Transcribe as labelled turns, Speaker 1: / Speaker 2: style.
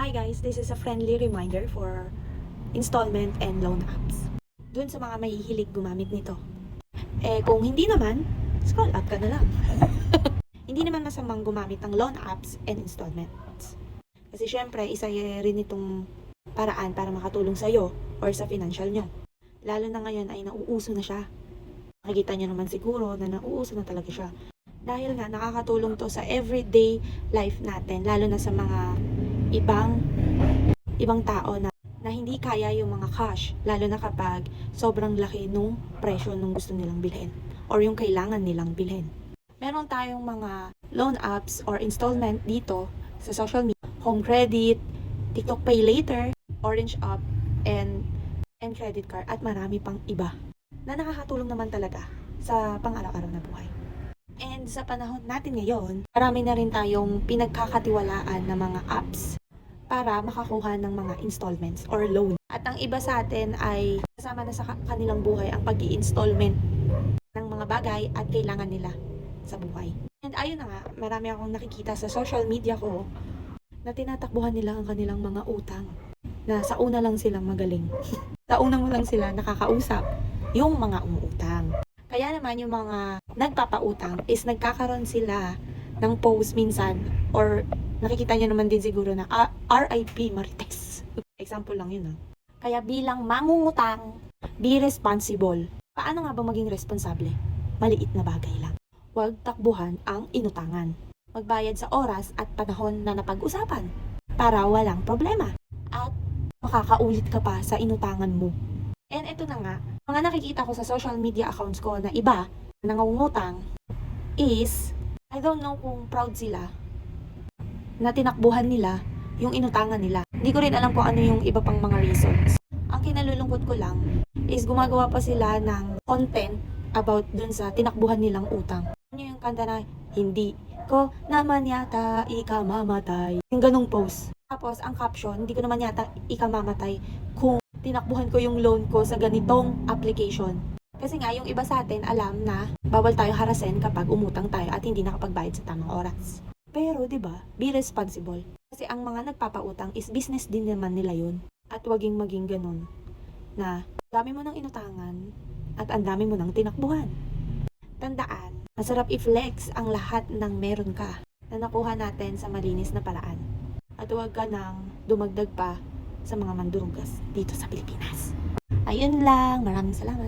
Speaker 1: Hi guys, this is a friendly reminder for installment and loan apps. Doon sa mga mahihilig gumamit nito. Kung hindi naman, scroll up ka na lang. Hindi naman masamang gumamit ng loan apps and installments. Kasi syempre, isa rin itong paraan para makatulong sa'yo or sa financial nyo. Lalo na ngayon ay nauuso na siya. Makikita nyo naman siguro na nauuso na talaga siya. Dahil nga nakakatulong to sa everyday life natin, lalo na sa mga ibang tao na hindi kaya yung mga cash, lalo na kapag sobrang laki nung presyo nung gusto nilang bilhin or yung kailangan nilang bilhin. Meron tayong mga loan apps or installment dito sa social media, Home Credit, TikTok Pay Later, Orange App, and credit card, at marami pang iba na nakakatulong naman talaga sa pang-araw-araw na buhay. And sa panahon natin ngayon, marami na rin tayong pinagkakatiwalaan na mga apps para makakuha ng mga installments or loan. At ang iba sa atin ay kasama na sa kanilang buhay ang pag-i-installment ng mga bagay at kailangan nila sa buhay. And ayun na nga, marami akong nakikita sa social media ko na tinatakbuhan nila ang kanilang mga utang. Na sa una lang silang magaling. Sa una mo lang sila nakakausap yung mga umuutang. Kaya naman yung mga nagpapautang is nagkakaroon sila ng post minsan or nakikita nyo naman din siguro na RIP Marites. Example lang yun. Kaya bilang mangungutang, be responsible. Paano nga ba maging responsable? Maliit na bagay lang. Huwag takbuhan ang inutangan. Magbayad sa oras at panahon na napag-usapan para walang problema. At makakaulit ka pa sa inutangan mo. And ito na nga, mga nakikita ko sa social media accounts ko na iba na nangungutang is, I don't know kung proud sila na tinakbuhan nila yung inutangan nila. Hindi ko rin alam kung ano yung iba pang mga reasons. Ang kinalulungkot ko lang is gumagawa pa sila ng content about dun sa tinakbuhan nilang utang. Ano yung kanta na, hindi ko naman yata ikamamatay. Yung ganong post. Tapos, ang caption, hindi ko naman yata ikamamatay kung tinakbuhan ko yung loan ko sa ganitong application. Kasi nga, yung iba sa atin alam na bawal tayo harasin kapag umutang tayo at hindi nakapagbayad sa tamang oras. Pero, di ba, be responsible. Kasi ang mga nagpapautang is business din naman nila yun. At waging maging ganun na dami mo ng inutangan at ang dami mo ng tinakbuhan. Tandaan, masarap i-flex ang lahat ng meron ka na nakuha natin sa malinis na paraan. At huwag ka nang dumagdag pa sa mga mandurugas dito sa Pilipinas. Ayun lang, maraming salamat.